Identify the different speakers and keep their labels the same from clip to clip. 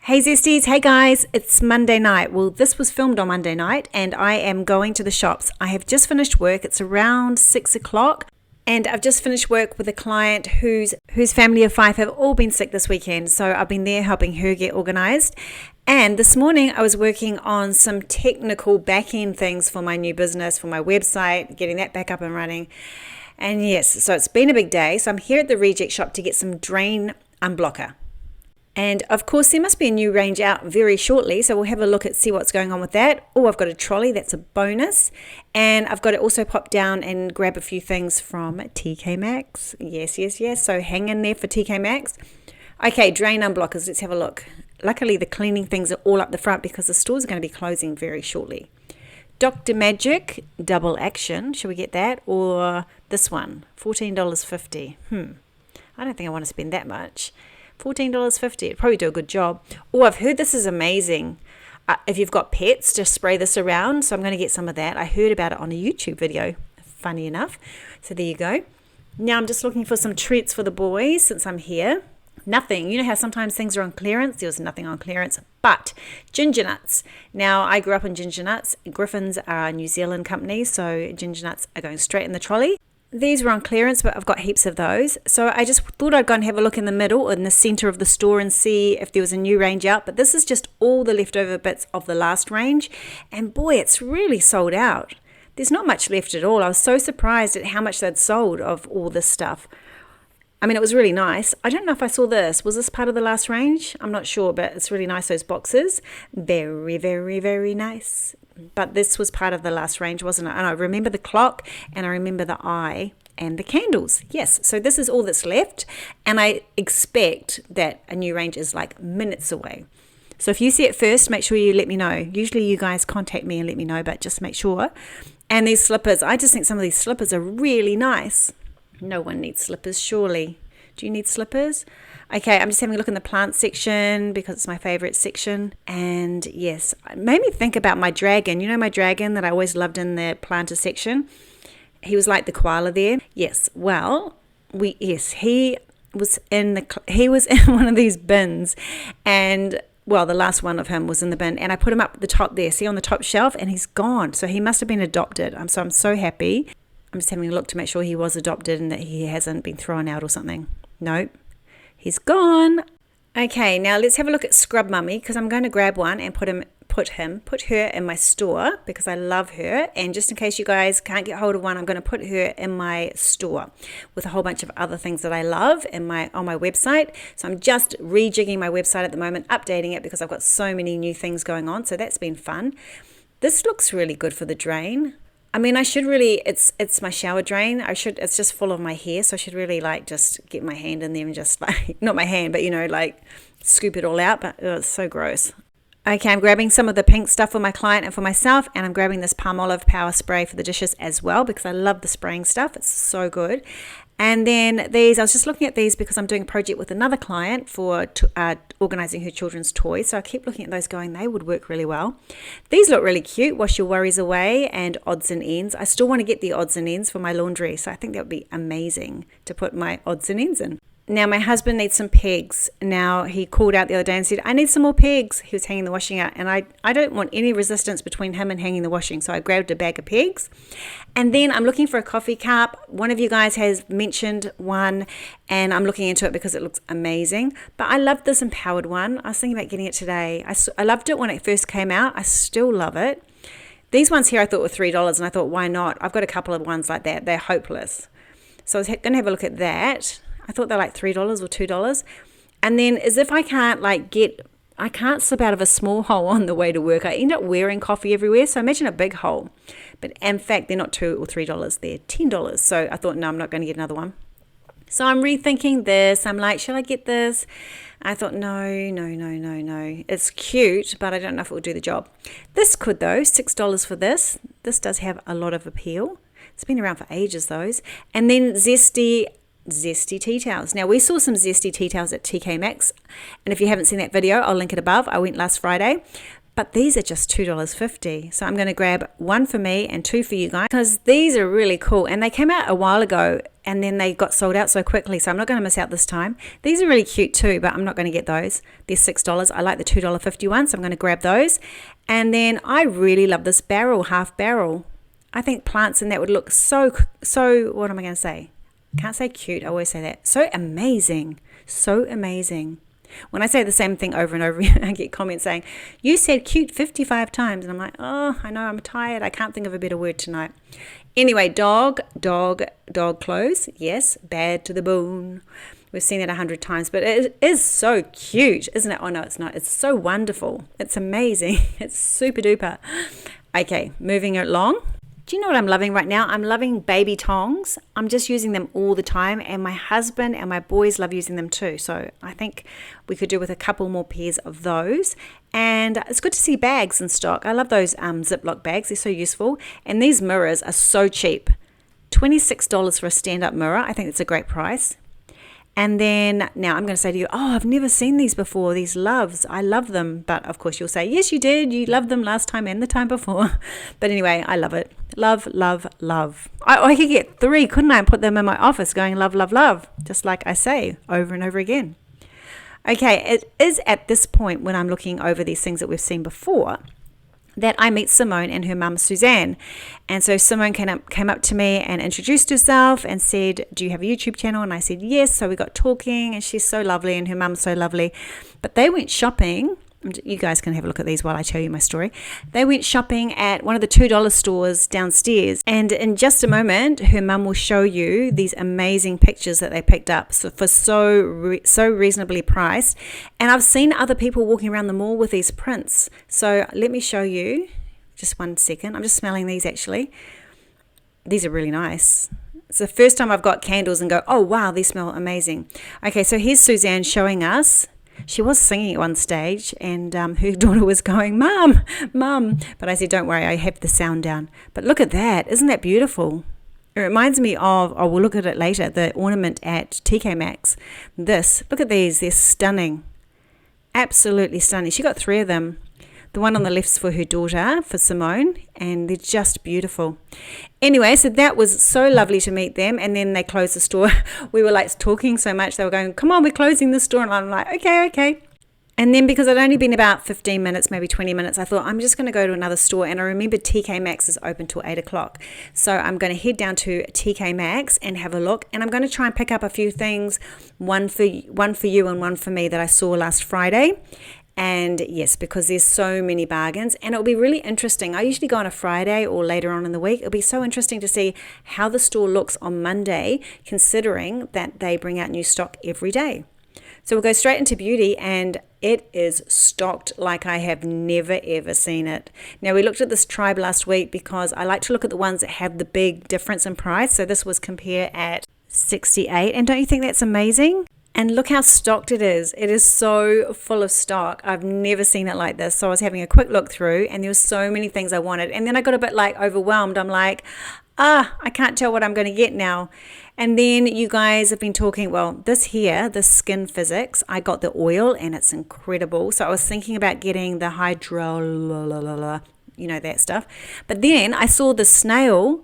Speaker 1: Hey Zesties, hey guys, it's Monday night. Well, this was filmed on Monday night and I am going to the shops. I have just finished work. It's around 6 o'clock and I've just finished work with a client whose family of 5 have all been sick this weekend. So I've been there helping her get organized. And this morning I was working on some technical back-end things for my new business, for my website, getting that back up and running. And yes, so it's been a big day. So I'm here at the reject shop to get some drain unblocker. And of course there must be a new range out very shortly, so we'll have a look at see what's going on with that. Oh, I've got a trolley, that's a bonus. And I've got to also pop down and grab a few things from TK Maxx. Yes, so hang in there for TK Maxx. Okay, drain unblockers, let's have a look. Luckily the cleaning things are all up the front because the store's going to be closing very shortly. Dr. Magic Double Action, should we get that? Or this one, $14.50. I don't think I want to spend that much. $14.50, it'd probably do a good job. Oh, I've heard this is amazing. If you've got pets, just spray this around. So I'm going to get some of that. I heard about it on a YouTube video, funny enough. So there you go. Now I'm just looking for some treats for the boys since I'm here. Nothing. You know how sometimes things are on clearance? There was nothing on clearance, but ginger nuts. Now I grew up on ginger nuts. Griffins are a New Zealand company, so ginger nuts are going straight in the trolley. These were on clearance, but I've got heaps of those. So I just thought I'd go and have a look in the middle, in the center of the store and see if there was a new range out. But this is just all the leftover bits of the last range. And boy, it's really sold out. There's not much left at all. I was so surprised at how much they'd sold of all this stuff. I mean, it was really nice. I don't know if I saw this. Was this part of the last range? I'm not sure, but it's really nice, those boxes. Very, very, very nice. But this was part of the last range, wasn't it? And I remember the clock and I remember the eye and the candles. Yes, so this is all that's left. And I expect that a new range is like minutes away. So if you see it first, make sure you let me know. Usually you guys contact me and let me know, but just make sure. And these slippers, I just think some of these slippers are really nice. No one needs slippers, surely. Do you need slippers? Okay, I'm just having a look in the plant section because it's my favorite section. And yes, it made me think about my dragon. You know my dragon that I always loved in the planter section? He was like the koala there. Yes, well, he was in one of these bins, and well, the last one of him was in the bin, and I put him up at the top there, see on the top shelf, and he's gone. So he must have been adopted. I'm so happy. I'm just having a look to make sure he was adopted and that he hasn't been thrown out or something. Nope, he's gone. Okay, now let's have a look at Scrub Mummy because I'm going to grab one and put her in my store because I love her. And just in case you guys can't get hold of one, I'm going to put her in my store with a whole bunch of other things that I love on my website. So I'm just rejigging my website at the moment, updating it because I've got so many new things going on. So that's been fun. This looks really good for the drain. I mean, I should really, it's my shower drain. It's just full of my hair. So I should really like just get my hand in there and just like, not my hand, but you know, like scoop it all out. But it's so gross. Okay, I'm grabbing some of the pink stuff for my client and for myself. And I'm grabbing this Palmolive Power Spray for the dishes as well because I love the spraying stuff. It's so good. And then these, I was just looking at these because I'm doing a project with another client for organizing her children's toys. So I keep looking at those going, they would work really well. These look really cute. Wash your worries away and odds and ends. I still want to get the odds and ends for my laundry. So I think that would be amazing to put my odds and ends in. Now my husband needs some pegs. Now he called out the other day and said, I need some more pegs. He was hanging the washing out and I don't want any resistance between him and hanging the washing. So I grabbed a bag of pegs. And then I'm looking for a coffee cup. One of you guys has mentioned one and I'm looking into it because it looks amazing. But I love this empowered one. I was thinking about getting it today. I loved it when it first came out. I still love it. These ones here I thought were $3 and I thought, why not? I've got a couple of ones like that. They're hopeless. So I was going to have a look at that. I thought they're like $3 or $2. And then as if I can't I can't slip out of a small hole on the way to work. I end up wearing coffee everywhere. So imagine a big hole. But in fact, they're not $2 or $3. They're $10. So I thought, no, I'm not going to get another one. So I'm rethinking this. I'm like, should I get this? I thought, no. It's cute, but I don't know if it will do the job. This could though, $6 for this. This does have a lot of appeal. It's been around for ages, those. And then Zesty tea towels. Now we saw some Zesty tea towels at TK Maxx, and if you haven't seen that video, I'll link it above. I went last Friday, But these are just $2.50. So I'm going to grab one for me and two for you guys, because these are really cool. And they came out a while ago and then they got sold out so quickly. So I'm not going to miss out this time. These are really cute too, but I'm not going to get those. They're $6. I like the $2.50 ones, so I'm going to grab those. And then I really love this barrel, half barrel. I think plants in that would look so, what am I going to say? Can't say cute. I always say that. So amazing. So amazing. When I say the same thing over and over, I get comments saying, you said cute 55 times. And I'm like, oh, I know, I'm tired. I can't think of a better word tonight. Anyway, dog clothes. Yes, bad to the bone. We've seen it 100 times, but it is so cute, isn't it? Oh, no, it's not. It's so wonderful. It's amazing. It's super duper. Okay, moving along. Do you know what I'm loving right now? I'm loving baby tongs. I'm just using them all the time, and my husband and my boys love using them too. So I think we could do with a couple more pairs of those. And it's good to see bags in stock. I love those Ziploc bags. They're so useful. And these mirrors are so cheap. $26 for a stand-up mirror. I think it's a great price. And then now I'm going to say to you, oh, I've never seen these before, these loves. I love them. But of course you'll say, yes, you did. You loved them last time and the time before. But anyway, I love it. Love, love, love. I could get 3, couldn't I? And put them in my office going love, love, love. Just like I say over and over again. Okay, it is at this point when I'm looking over these things that we've seen before that I meet Simone and her mum Suzanne. And so Simone came up to me and introduced herself and said, do you have a YouTube channel? And I said yes. So we got talking, and she's so lovely and her mum's so lovely. But they went shopping. You guys can have a look at these while I tell you my story. They went shopping at one of the $2 stores downstairs. And in just a moment, her mum will show you these amazing pictures that they picked up for so reasonably priced. And I've seen other people walking around the mall with these prints. So let me show you. Just one second. I'm just smelling these actually. These are really nice. It's the first time I've got candles and go, oh wow, these smell amazing. Okay, so here's Suzanne showing us. She was singing at one stage, and her daughter was going, Mum, Mum. But I said, don't worry, I have the sound down. But look at that. Isn't that beautiful? It reminds me of, oh, we'll look at it later, the ornament at TK Maxx. This, look at these. They're stunning. Absolutely stunning. She got 3 of them. The one on the left's for her daughter, for Simone, and they're just beautiful. Anyway, so that was so lovely to meet them, and then they closed the store. We were like talking so much, they were going, come on, we're closing the store, and I'm like, okay. And then because I'd only been about 15 minutes, maybe 20 minutes, I thought, I'm just going to go to another store, and I remembered TK Maxx is open till 8 o'clock. So I'm going to head down to TK Maxx and have a look, and I'm going to try and pick up a few things, one for you and one for me that I saw last Friday. And yes, because there's so many bargains, and it'll be really interesting. I usually go on a Friday or later on in the week. It'll be so interesting to see how the store looks on Monday, considering that they bring out new stock every day. So we'll go straight into beauty, and it is stocked like I have never ever seen it. Now we looked at this tribe last week because I like to look at the ones that have the big difference in price. So this was Compare at 68, and don't you think that's amazing? And look how stocked it is. It is so full of stock. I've never seen it like this. So I was having a quick look through, and there were so many things I wanted. And then I got a bit like overwhelmed. I'm like, I can't tell what I'm going to get now. And then you guys have been talking, well, this here, the Skin Physics, I got the oil and it's incredible. So I was thinking about getting the hydro, you know, that stuff. But then I saw the snail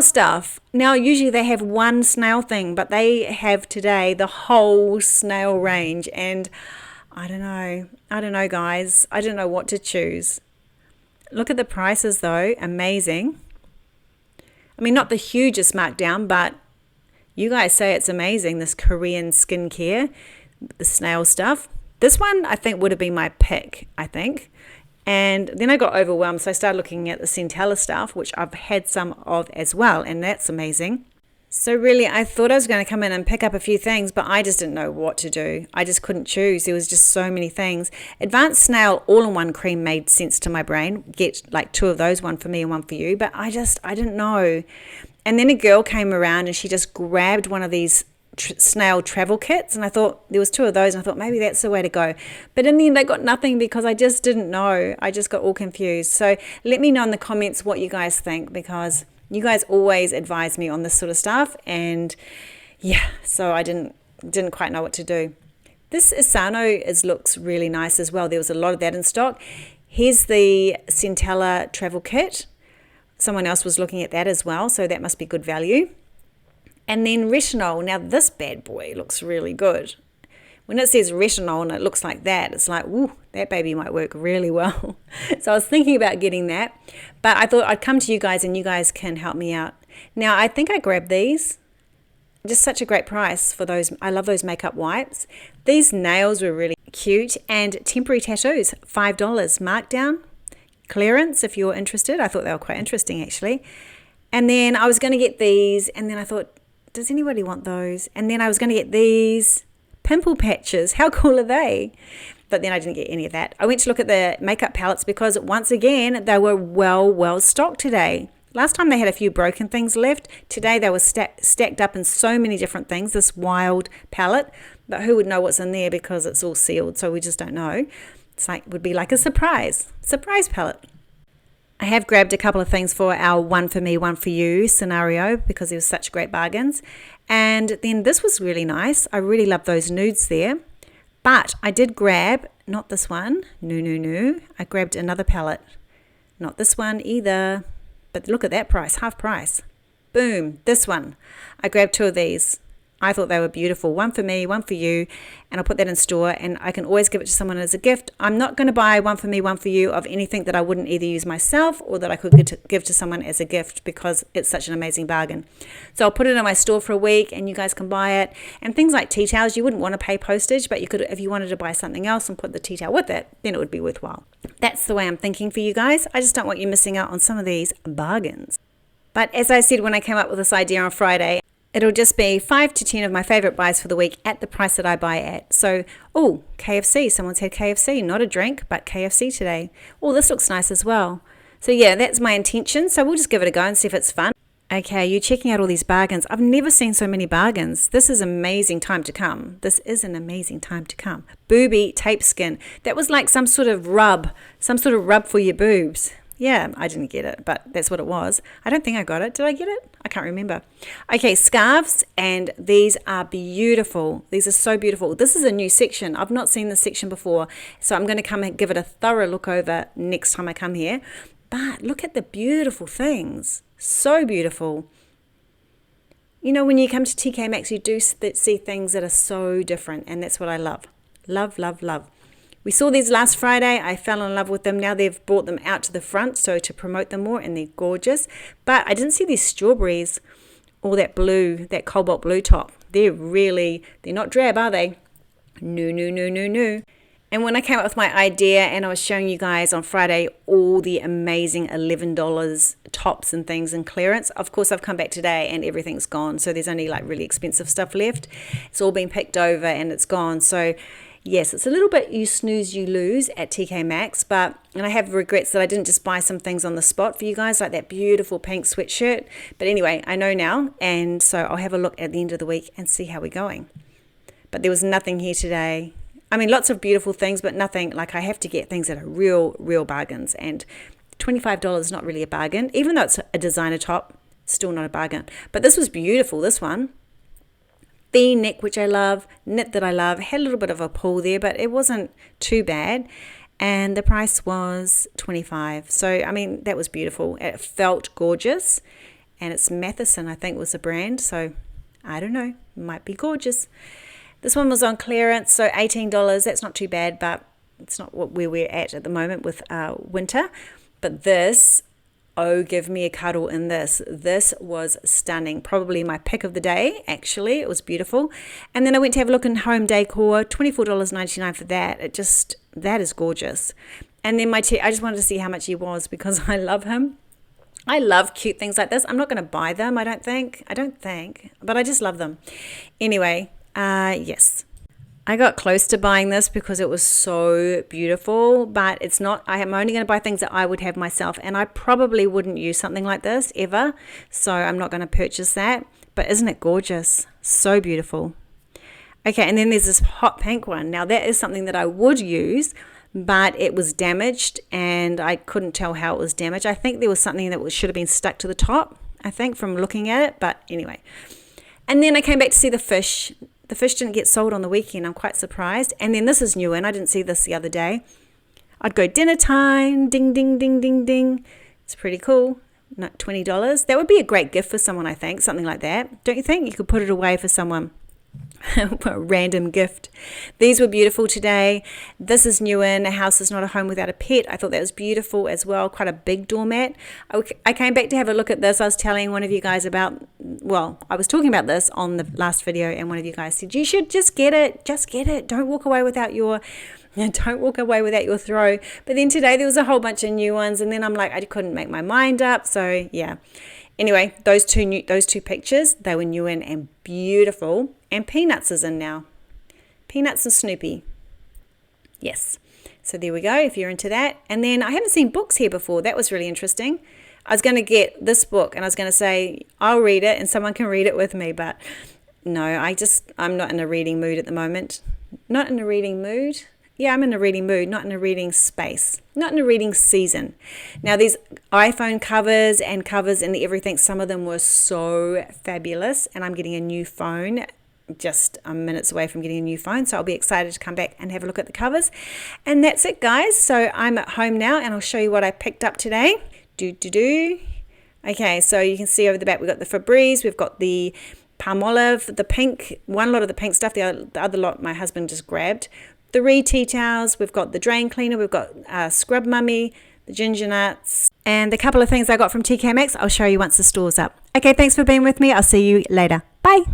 Speaker 1: stuff. Now usually they have one snail thing, but they have today the whole snail range, and I don't know guys, I don't know what to choose. Look at the prices though, amazing. I mean, not the hugest markdown, but you guys say it's amazing, this Korean skincare, the snail stuff. This one I think would have been my pick, I think. And then I got overwhelmed, so I started looking at the Centella stuff, which I've had some of as well, and that's amazing. So really, I thought I was going to come in and pick up a few things, but I just didn't know what to do. I just couldn't choose. There was just so many things. Advanced Snail All-in-One Cream made sense to my brain. Get like 2 of those, one for me and one for you, but I didn't know. And then a girl came around and she just grabbed one of these snail travel kits, and I thought there was 2 of those, and I thought maybe that's the way to go. But in the end, I got nothing because I just didn't know. I just got all confused. So let me know in the comments what you guys think, because you guys always advise me on this sort of stuff, and yeah, so I didn't quite know what to do. This Asano looks really nice as well. There was a lot of that in stock. Here's the Centella travel kit. Someone else was looking at that as well, so that must be good value. And then retinol. Now this bad boy looks really good. When it says retinol and it looks like that, it's like, ooh, that baby might work really well. So I was thinking about getting that, but I thought I'd come to you guys and you guys can help me out. Now, I think I grabbed these. Just such a great price for those. I love those makeup wipes. These nails were really cute, and temporary tattoos, $5 markdown, clearance if you're interested. I thought they were quite interesting actually. And then I was going to get these, and then I thought, does anybody want those? And then I was going to get these pimple patches. How cool are they? But then I didn't get any of that. I went to look at the makeup palettes because once again, they were well stocked today. Last time they had a few broken things left. Today they were stacked up in so many different things, this wild palette. But who would know what's in there because it's all sealed, so we just don't know. It's like, would be like a surprise palette. I have grabbed a couple of things for our one for me, one for you scenario because there was such great bargains. And then this was really nice. I really love those nudes there. But I did grab, not this one, no. I grabbed another palette. Not this one either. But look at that price, half price. Boom, this one. I grabbed two of these. I thought they were beautiful. One for me, one for you. And I'll put that in store and I can always give it to someone as a gift. I'm not going to buy one for me, one for you of anything that I wouldn't either use myself or that I could give to someone as a gift because it's such an amazing bargain. So I'll put it in my store for a week and you guys can buy it. And things like tea towels, you wouldn't want to pay postage, but you could, if you wanted to buy something else and put the tea towel with it, then it would be worthwhile. That's the way I'm thinking for you guys. I just don't want you missing out on some of these bargains. But as I said when I came up with this idea on Friday, it'll just be 5 to 10 of my favorite buys for the week at the price that I buy at. So, oh, KFC. Someone's had KFC. Not a drink, but KFC today. Oh, this looks nice as well. So yeah, that's my intention. So we'll just give it a go and see if it's fun. Okay, you're checking out all these bargains. I've never seen so many bargains. This is an amazing time to come. This is an amazing time to come. Booby tape skin. That was like some sort of rub for your boobs. Yeah, I didn't get it, but that's what it was. I don't think I got it. Did I get it? I can't remember. Okay, scarves, and these are beautiful. These are so beautiful. This is a new section. I've not seen this section before, so I'm going to come and give it a thorough look over next time I come here. But look at the beautiful things. So beautiful. You know, when you come to TK Maxx, you do see things that are so different, and that's what I love. Love, love, love. We saw these last Friday. I fell in love with them. Now they've brought them out to the front, so to promote them more, and they're gorgeous. But I didn't see these strawberries or that blue, that cobalt blue top. They're not drab, are they? No. And when I came up with my idea and I was showing you guys on Friday all the amazing $11 tops and things in clearance, of course I've come back today and everything's gone. So there's only like really expensive stuff left. It's all been picked over and it's gone. So yes, it's a little bit you snooze, you lose at TK Maxx, and I have regrets that I didn't just buy some things on the spot for you guys, like that beautiful pink sweatshirt. But anyway, I know now, and so I'll have a look at the end of the week and see how we're going. But there was nothing here today. I mean, lots of beautiful things, but nothing, like I have to get things that are real bargains, and $25 is not really a bargain. Even though it's a designer top, still not a bargain. But this was beautiful, this one. V-neck, which I love, knit that I love, had a little bit of a pull there, but it wasn't too bad, and the price was $25. So I mean, that was beautiful. It felt gorgeous, and it's Matheson, I think, was the brand. So I don't know, might be gorgeous. This one was on clearance, so $18. That's not too bad, but it's not where we're at the moment with winter. But this, oh, give me a cuddle in this. This was stunning. Probably my pick of the day, actually. It was beautiful. And then I went to have a look in home decor. $24.99 for that. That is gorgeous. And then I just wanted to see how much he was because I love him. I love cute things like this. I'm not going to buy them, I don't think. But I just love them. Anyway, yes. I got close to buying this because it was so beautiful, but it's not. I am only going to buy things that I would have myself, and I probably wouldn't use something like this ever, so I'm not going to purchase that. But isn't it gorgeous? So beautiful. Okay, and then there's this hot pink one. Now that is something that I would use, but it was damaged, and I couldn't tell how it was damaged. I think there was something that should have been stuck to the top, I think, from looking at it, but anyway. And then I came back to see the fish. the fish didn't get sold on the weekend. I'm quite surprised. And then this is new in. I didn't see this the other day. I'd go dinner time, ding, ding, ding, ding, ding. It's pretty cool. Not $20. That would be a great gift for someone, I think. Something like that. Don't you think? You could put it away for someone. A random gift. These were beautiful today. This is new in. A house is not a home without a pet. I thought that was beautiful as well. Quite a big doormat. I came back to have a look at this. I was telling one of you guys about, well, I was talking about this on the last video, and one of you guys said, you should just get it. Just get it. Don't walk away without your throw. But then today there was a whole bunch of new ones, and then I'm like, I couldn't make my mind up. So yeah. Anyway, those two pictures, they were new in and beautiful. And Peanuts is in now. Peanuts and Snoopy. Yes. So there we go, if you're into that. And then I haven't seen books here before. That was really interesting. I was going to get this book, and I was going to say, I'll read it and someone can read it with me. But no, I'm not in a reading mood at the moment. Not in a reading mood. Yeah, I'm in a reading mood, not in a reading space, not in a reading season. Now, these iPhone covers and everything, some of them were so fabulous, and I'm getting a new phone, just minutes away from getting a new phone, so I'll be excited to come back and have a look at the covers. And that's it, guys. So I'm at home now, and I'll show you what I picked up today. Okay, so you can see over the back, we've got the Febreze, we've got the Palmolive, the pink, one lot of the pink stuff, the other lot my husband just grabbed. The tea towels, we've got the drain cleaner, we've got Scrub Mummy, the ginger nuts, and a couple of things I got from TK Maxx. I'll show you once the store's up. Okay, thanks for being with me. I'll see you later. Bye.